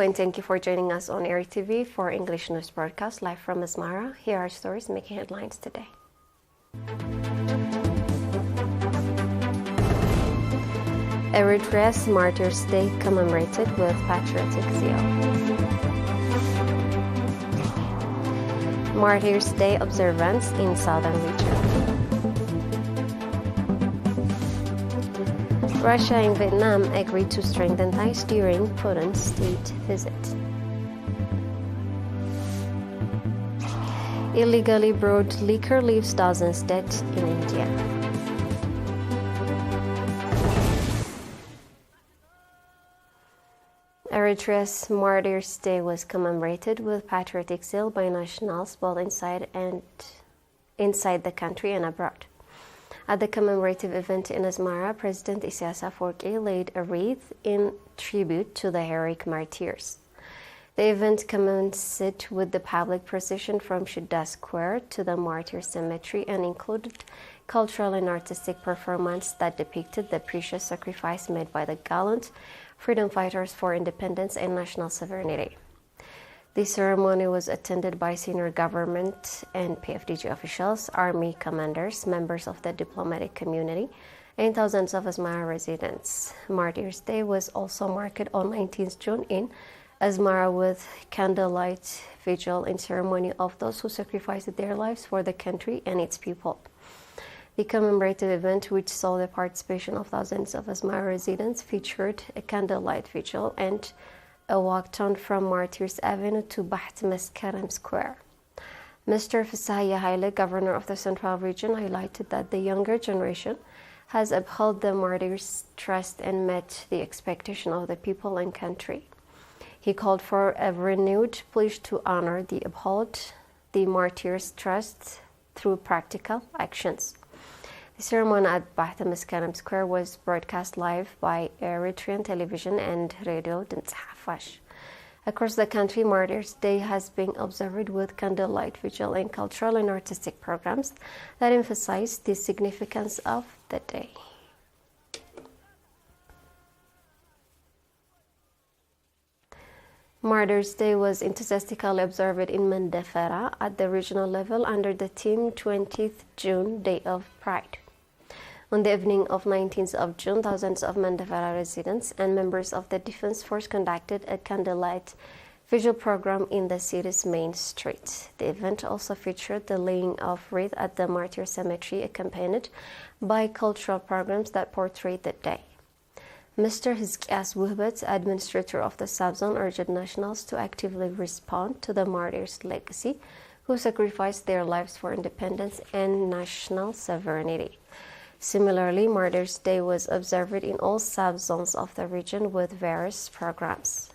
and thank you for joining us on ERi-TV for English news broadcast live from Asmara. Here are stories making headlines today. Eritrea's Martyrs Day commemorated with patriotic zeal. Martyrs Day observance in southern region. Russia and Vietnam agreed to strengthen ties during Putin's state visit. Illegally brewed liquor leaves dozens dead in India. Eritrea's Martyrs Day was commemorated with patriotic zeal by nationals both inside the country and abroad. At the commemorative event in Asmara, President Isaias laid a wreath in tribute to the heroic martyrs. The event commenced with the public procession from Shuda Square to the Martyrs Cemetery and included cultural and artistic performance that depicted the precious sacrifice made by the gallant freedom fighters for independence and national sovereignty. The ceremony was attended by senior government and PFDG officials, army commanders, members of the diplomatic community, and thousands of Asmara residents. Martyrs Day was also marked on 19th June in Asmara with candlelight vigil and ceremony of those who sacrificed their lives for the country and its people. The commemorative event, which saw the participation of thousands of Asmara residents, featured a candlelight vigil and a walkathon from Martyrs Avenue to Baht Meskarem Square. Mr. Fisaya Haile, governor of the Central Region, highlighted that the younger generation has upheld the martyrs' trust and met the expectation of the people and country. He called for a renewed pledge to honor the uphold the martyrs' trust through practical actions. The ceremony at Baht Meskarem Square was broadcast live by Eritrean television and radio Dimtz Hafash. Across the country, Martyrs Day has been observed with candlelight vigil and cultural and artistic programs that emphasize the significance of the day. Martyrs Day was enthusiastically observed in Mandafara at the regional level under the theme 20th June Day of Pride. On the evening of 19th of June, thousands of Mandafara residents and members of the Defense Force conducted a candlelight vigil program in the city's main street. The event also featured the laying of wreath at the Martyr Cemetery, accompanied by cultural programs that portrayed the day. Mr. Hizkias Wuhbet, administrator of the subzone, urged nationals to actively respond to the martyrs' legacy, who sacrificed their lives for independence and national sovereignty. Similarly, Martyrs Day was observed in all subzones of the region with various programs.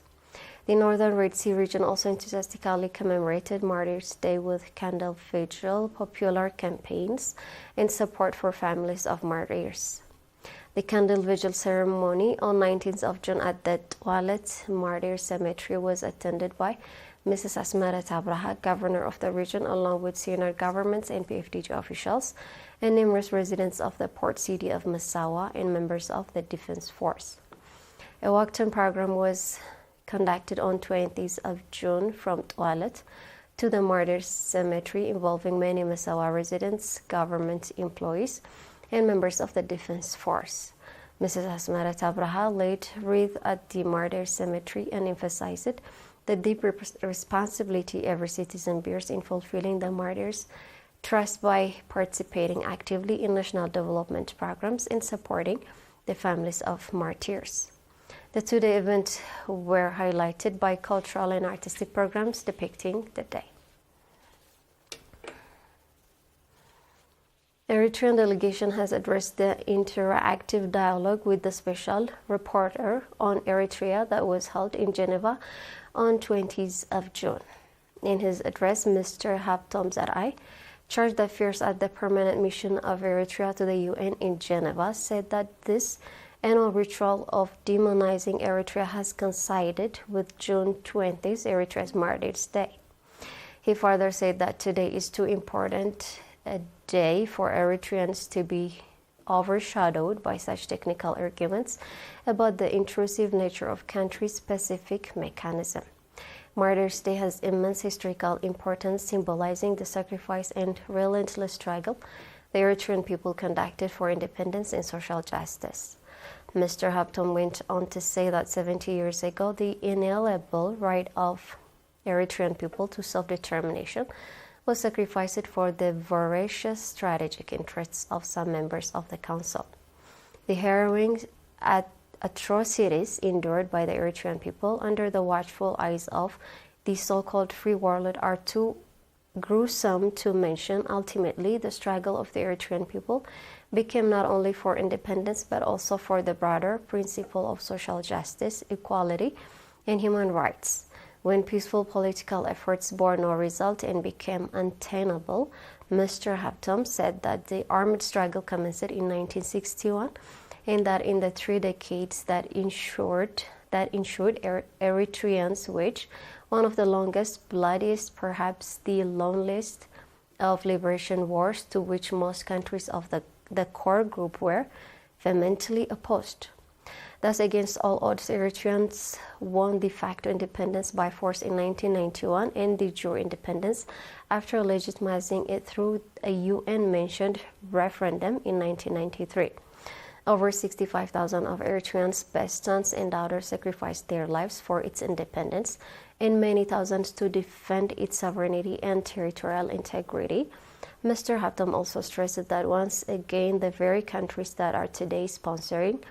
The Northern Red Sea region also enthusiastically commemorated Martyrs Day with candle vigil, popular campaigns, and support for families of martyrs. The candle vigil ceremony on 19th of June at the Toilet Martyr Cemetery was attended by Mrs. Asmara Tabraha, governor of the region, along with senior governments and PFDG officials, and numerous residents of the port city of Massawa and members of the Defense Force. A walkathon program was conducted on 20th of June from Toilet to the Martyrs Cemetery, involving many Massawa residents, government employees, and members of the Defense Force. Mrs. Asmara Tabraha laid wreath at the Martyrs Cemetery and emphasized the deep responsibility every citizen bears in fulfilling the martyrs' trust by participating actively in national development programs and supporting the families of martyrs. The two-day events were highlighted by cultural and artistic programs depicting the day. The Eritrean delegation has addressed the interactive dialogue with the special reporter on Eritrea that was held in Geneva on 20th of June. In his address, Mr. Habtom Zarai, charged affairs at the permanent mission of Eritrea to the UN in Geneva, said that this annual ritual of demonizing Eritrea has coincided with June 20th, Eritrea's Martyrs Day. He further said that today is too important a day for Eritreans to be overshadowed by such technical arguments about the intrusive nature of country-specific mechanism. Martyrs' Day has immense historical importance, symbolizing the sacrifice and relentless struggle the Eritrean people conducted for independence and social justice. Mr. Hampton went on to say that 70 years ago, the inalienable right of Eritrean people to self-determination was sacrificed for the voracious strategic interests of some members of the council. The harrowing atrocities endured by the Eritrean people under the watchful eyes of the so-called free warlord are too gruesome to mention. Ultimately, the struggle of the Eritrean people became not only for independence but also for the broader principle of social justice, equality, and human rights. When peaceful political efforts bore no result and became untenable, Mr. Hampton said that the armed struggle commenced in 1961 and that in the 3 decades that ensured Eritreans waged one of the longest, bloodiest, perhaps the loneliest of liberation wars to which most countries of the core group were vehemently opposed. Thus, against all odds, Eritreans won de facto independence by force in 1991 and de jure independence after legitimizing it through a UN-mentioned referendum in 1993. Over 65,000 of Eritreans' best sons and daughters sacrificed their lives for its independence, and many thousands to defend its sovereignty and territorial integrity. Mr. Hampton also stressed that once again, the very countries that are today sponsoring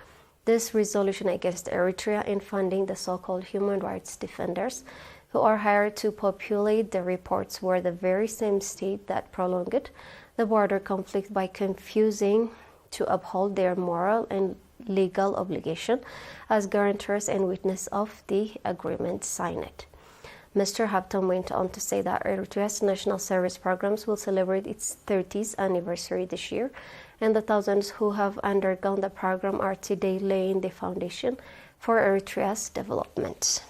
this resolution against Eritrea and funding the so-called human rights defenders who are hired to populate the reports were the very same state that prolonged the border conflict by confusing to uphold their moral and legal obligation as guarantors and witness of the agreement signed. Mr. Hampton went on to say that Eritrea's national service programs will celebrate its 30th anniversary this year, and the thousands who have undergone the program are today laying the foundation for Eritrea's development.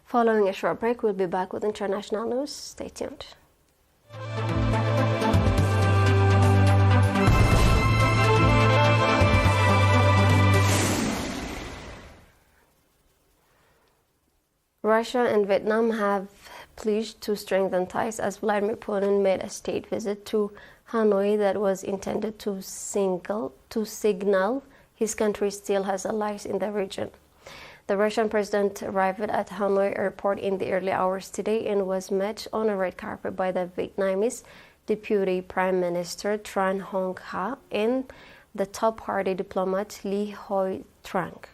Following a short break, we'll be back with international news. Stay tuned. Russia and Vietnam have pledged to strengthen ties as Vladimir Putin made a state visit to Hanoi that was intended to signal his country still has allies in the region. The Russian president arrived at Hanoi airport in the early hours today and was met on a red carpet by the Vietnamese Deputy Prime Minister Tran Hong Ha and the top party diplomat Lee Hoi Trang.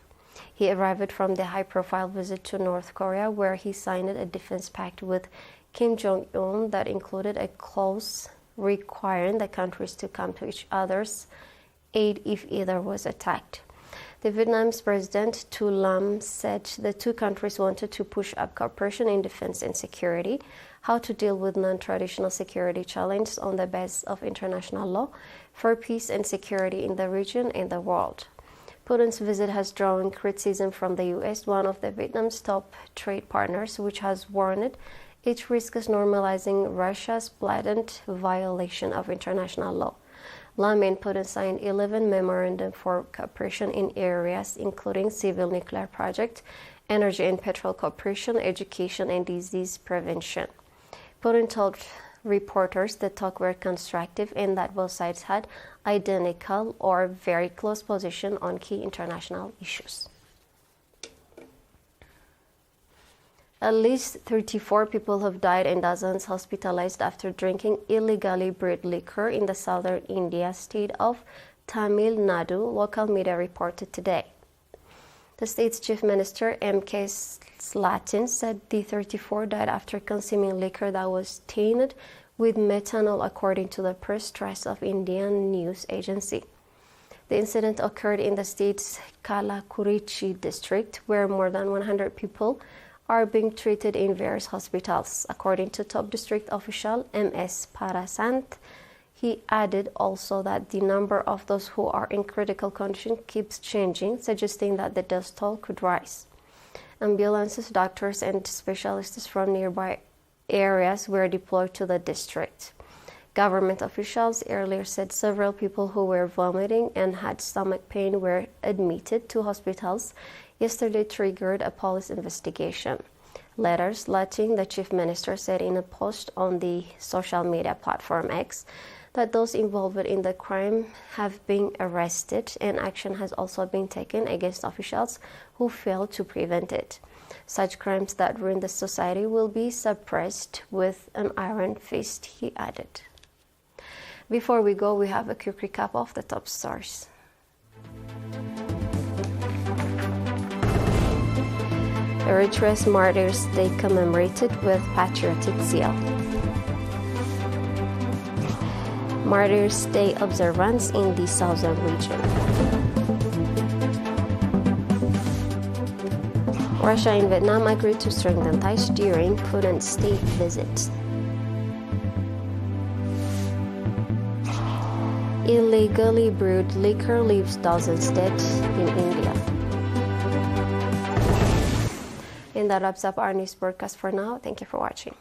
He arrived from the high-profile visit to North Korea, where he signed a defense pact with Kim Jong-un that included a clause requiring the countries to come to each other's aid if either was attacked. The Vietnam's President Tu Lam said the two countries wanted to push up cooperation in defense and security, how to deal with non-traditional security challenges on the basis of international law for peace and security in the region and the world. Putin's visit has drawn criticism from the U.S., one of the Vietnam's top trade partners, which has warned it risks normalizing Russia's blatant violation of international law. Lam and Putin signed 11 memorandums for cooperation in areas including civil nuclear project, energy and petrol cooperation, education, and disease prevention. Putin told reporters the talks were constructive and that both sides had identical or very close position on key international issues. At least 34 people have died and dozens hospitalized after drinking illegally brewed liquor in the southern India state of Tamil Nadu, local media reported today. The state's chief minister, M.K. Slatin, said the 34 died after consuming liquor that was tainted with methanol, according to the Press Trust of Indian news agency. The incident occurred in the state's Kallakurichi district, where more than 100 people are being treated in various hospitals, according to top district official M.S. Parasant. He added also that the number of those who are in critical condition keeps changing, suggesting that the death toll could rise. Ambulances, doctors, and specialists from nearby areas were deployed to the district. Government officials earlier said several people who were vomiting and had stomach pain were admitted to hospitals. Yesterday triggered a police investigation. Letters Latin, the chief minister, said in a post on the social media platform X that those involved in the crime have been arrested and action has also been taken against officials who failed to prevent it. Such crimes that ruin the society will be suppressed with an iron fist, he added. Before we go, we have a quick recap of the top stories. Eritrea's Martyrs Day commemorated with patriotic zeal. Martyrs Day observance in the southern region. Russia and Vietnam agreed to strengthen ties during Putin's state visit. Illegally brewed liquor leaves dozens dead in India. And that wraps up our news broadcast for now. Thank you for watching.